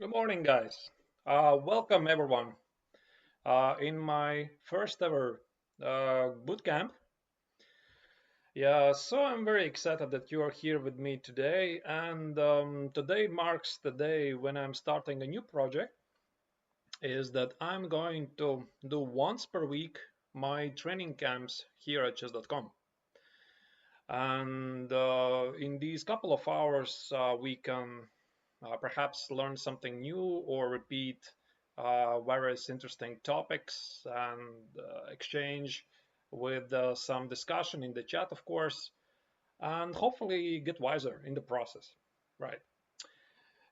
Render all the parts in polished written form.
Good morning, guys. Welcome, everyone. In my first ever boot camp. Yeah, so I'm very excited that you are here with me today. And today marks the day when I'm starting a new project. Is that I'm going to do once per week my training camps here at chess.com. And in these couple of hours, we can perhaps learn something new or repeat various interesting topics and exchange with some discussion in the chat, of course, and hopefully get wiser in the process. Right.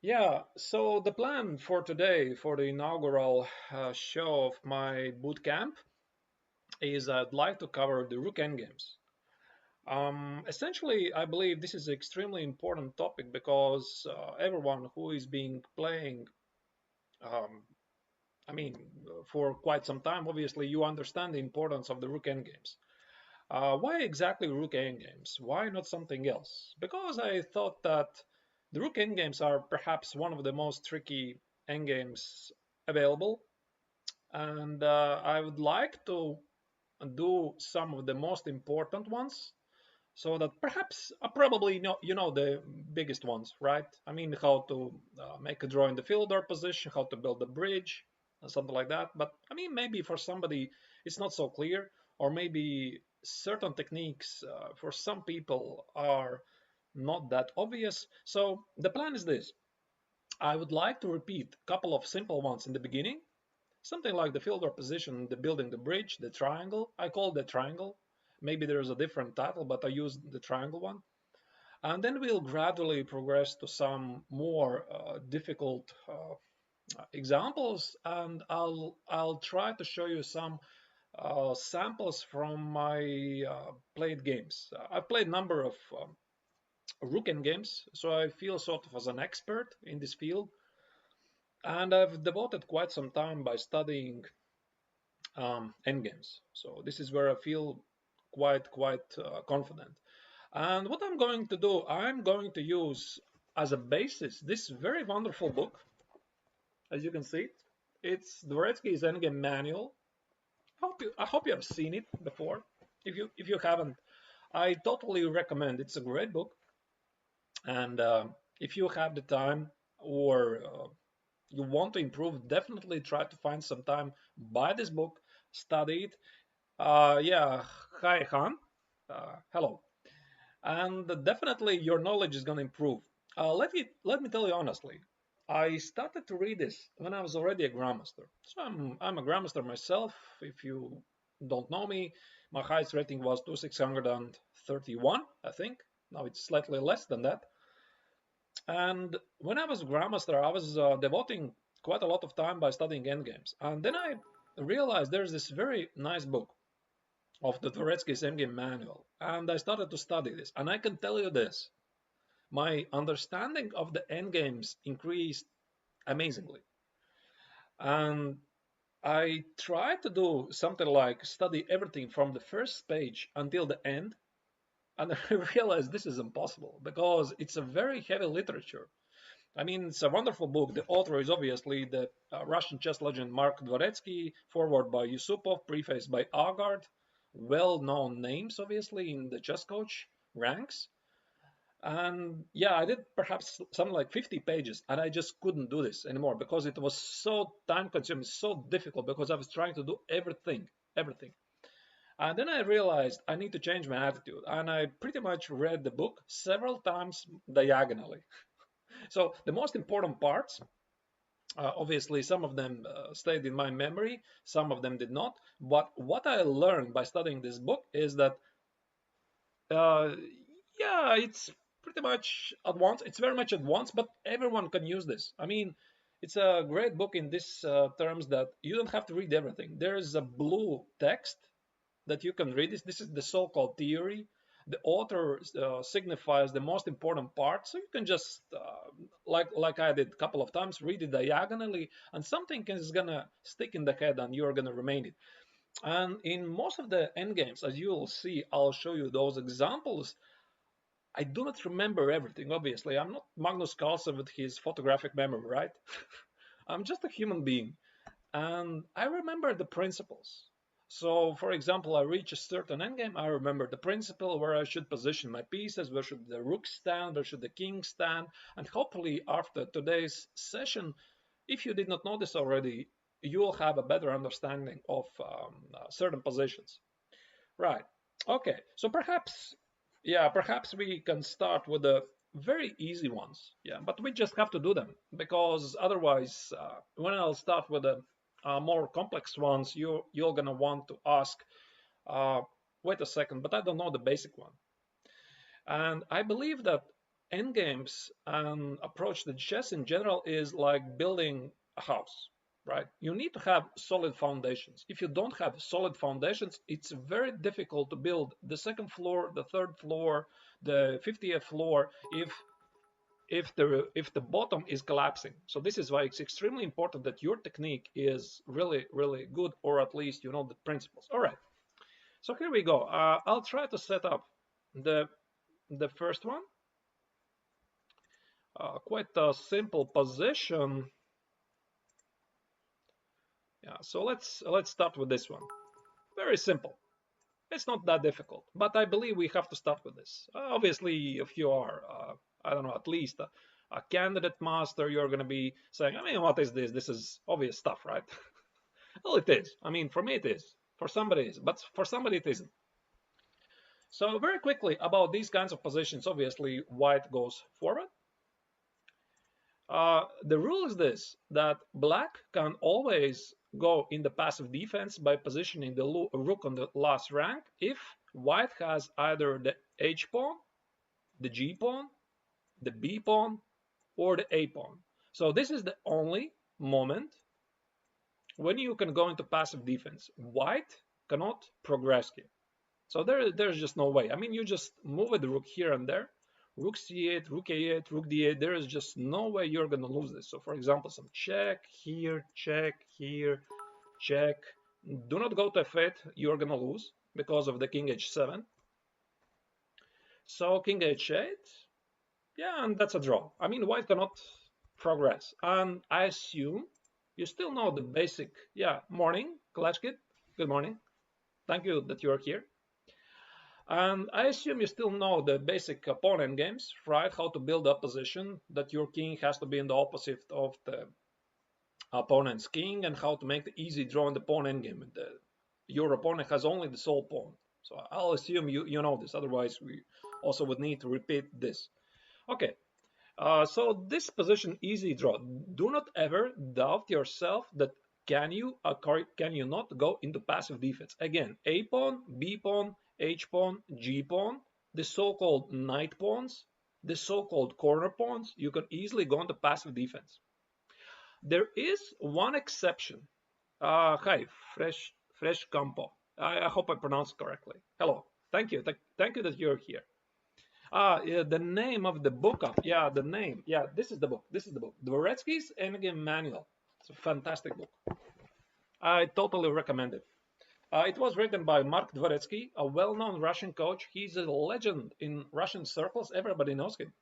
Yeah, so the plan for today, for the inaugural show of my boot camp, is I'd like to cover the rook endgames. Essentially, I believe this is an extremely important topic because everyone who is being playing, um, I mean, for quite some time, obviously, you understand the importance of the rook endgames. Why exactly rook endgames? Why not something else? Because I thought that the rook endgames are perhaps one of the most tricky endgames available, and I would like to do some of the most important ones so that perhaps probably you know the biggest ones, right? I mean, how to make a draw in the fielder position, how to build a bridge, something like that. But I mean, maybe for somebody it's not so clear, or maybe certain techniques for some people are not that obvious. So the plan is this: I would like to repeat a couple of simple ones in the beginning, something like the fielder position, the building the bridge, the triangle. I call it the triangle. Maybe there's a different title, but I use the triangle one. And then we'll gradually progress to some more difficult examples, and I'll try to show you some samples from my played games. I've played a number of rook games, so I feel sort of as an expert in this field, and I've devoted quite some time by studying endgames. So this is where I feel quite confident. And what I'm going to do, I'm going to use as a basis this very wonderful book, as you can see. It's Dvoretsky's Endgame Manual. I hope you have seen it before. If you haven't, I totally recommend. It's a great book, and if you have the time or you want to improve, definitely try to find some time, buy this book, study it. Yeah, hi Han, hello, and definitely your knowledge is going to improve. Let me tell you honestly, I started to read this when I was already a grandmaster. So I'm a grandmaster myself. If you don't know me, my highest rating was 2631, I think. Now it's slightly less than that. And when I was a grandmaster, I was devoting quite a lot of time by studying endgames. And then I realized there's this very nice book of the Dvoretsky's Endgame Manual, and I started to study this. And I can tell you this: my understanding of the endgames increased amazingly. And I tried to do something like study everything from the first page until the end, and I realized this is impossible because it's a very heavy literature. I mean, it's a wonderful book. The author is obviously the Russian chess legend Mark Dvoretsky, foreword by Yusupov, preface by Agard, well-known names, obviously, in the chess coach ranks. And yeah, I did perhaps something like 50 pages, and I just couldn't do this anymore because it was so time consuming, so difficult because I was trying to do everything. And then I realized I need to change my attitude, and I pretty much read the book several times diagonally. So the most important parts, obviously, some of them stayed in my memory, some of them did not. But what I learned by studying this book is that uh, yeah, it's pretty much advanced. It's very much advanced, but everyone can use this. I mean, it's a great book in this terms that you don't have to read everything. There is a blue text that you can read. This is the so-called theory. The author signifies the most important part, so you can just like I did a couple of times, read it diagonally, and something is gonna stick in the head, and you're gonna remain it. And in most of the endgames, as you will see, I'll show you those examples. I do not remember everything, obviously. I'm not Magnus Carlsen with his photographic memory, right? I'm just a human being. And I remember the principles. So, for example, I reach a certain endgame, I remember the principle where I should position my pieces, where should the rook stand, where should the king stand, and hopefully after today's session, if you did not know this already, you will have a better understanding of certain positions. Right. Okay. So perhaps, yeah, perhaps we can start with the very easy ones. Yeah, but we just have to do them because otherwise, when I'll start with the more complex ones, you're gonna want to ask, uh, wait a second, but I don't know the basic one. And I believe that endgames and approach to chess in general is like building a house, right? You need to have solid foundations. If you don't have solid foundations, it's very difficult to build the second floor, the third floor, the 50th floor if the bottom is collapsing. So this is why it's extremely important that your technique is really, really good, or at least you know the principles. All right. So here we go. I'll try to set up the first one. Quite a simple position. Yeah, so let's start with this one. Very simple. It's not that difficult, but I believe we have to start with this. Obviously, if you are, I don't know, at least a candidate master, you're going to be saying, I mean, what is this? This is obvious stuff, right? Well, it is. I mean, for me it is. For somebody it is, but for somebody it isn't. So very quickly about these kinds of positions, obviously white goes forward. The rule is this, that black can always go in the passive defense by positioning the rook on the last rank if white has either the h pawn, the g pawn, the b pawn, or the a pawn. So this is the only moment when you can go into passive defense. White cannot progress here. So there's just no way. I mean, you just move the rook here and there, rook c8, rook a8, rook d8. There is just no way you're going to lose this. So, for example, some check here, check here, check. Do not go to f8. You're going to lose because of the king h7. So, king h8. Yeah, and that's a draw. I mean, white cannot progress. And I assume you still know the basic. Yeah, morning, Kalashkit. Good morning. Thank you that you're here. And I assume you still know the basic pawn endgames, right? How to build a position that your king has to be in the opposite of the opponent's king, and how to make the easy draw in the pawn endgame. Your opponent has only the sole pawn. So I'll assume you know this. Otherwise, we also would need to repeat this. Okay. So this position, easy draw. Do not ever doubt yourself that can you not go into passive defense. Again, a pawn, b pawn, h pawn, g pawn, the so-called knight pawns, the so-called corner pawns, you can easily go into passive defense. There is one exception. Hi, fresh campo. I hope I pronounced correctly. Hello. Thank you. Thank you that you're here. Yeah, the name of the book. Yeah, the name. Yeah, this is the book. This is the book. Dvoretsky's Endgame Manual. It's a fantastic book. I totally recommend it. It was written by Mark Dvoretsky, a well-known Russian coach. He's a legend in Russian circles. Everybody knows him.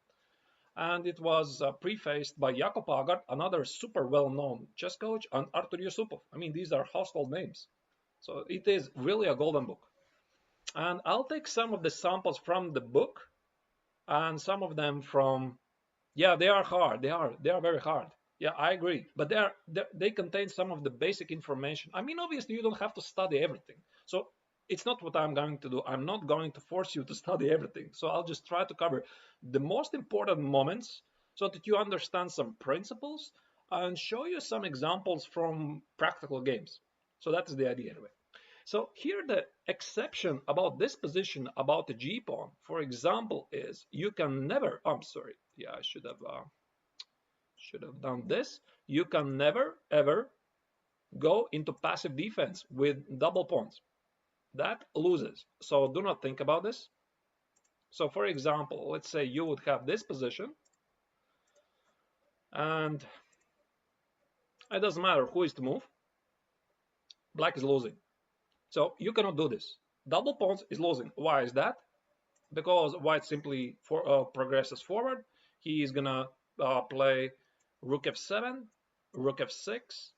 And it was prefaced by Yakov Agard, another super well-known chess coach, and Artur Yusupov. I mean, these are household names. So it is really a golden book. And I'll take some of the samples from the book and some of them from, yeah, they are hard. They are very hard. Yeah, I agree. But they contain some of the basic information. I mean, obviously, you don't have to study everything. So it's not what I'm going to do. I'm not going to force you to study everything. So I'll just try to cover the most important moments so that you understand some principles and show you some examples from practical games. So that is the idea anyway. So here the exception about this position, about the G pawn, for example, is you can never, I'm sorry, yeah, I should have done this. You can never, ever go into passive defense with double pawns. That loses. So do not think about this. So for example, let's say you would have this position, and it doesn't matter who is to move. Black is losing. So you cannot do this. Double pawns is losing. Why is that? because white simply progresses forward. He is gonna play rook f7, rook f6.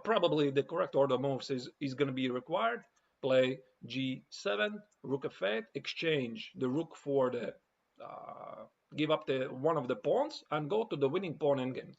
Probably the correct order of moves is gonna be required. Play g7, rook f8, exchange the rook for the give up the one of the pawns and go to the winning pawn endgame.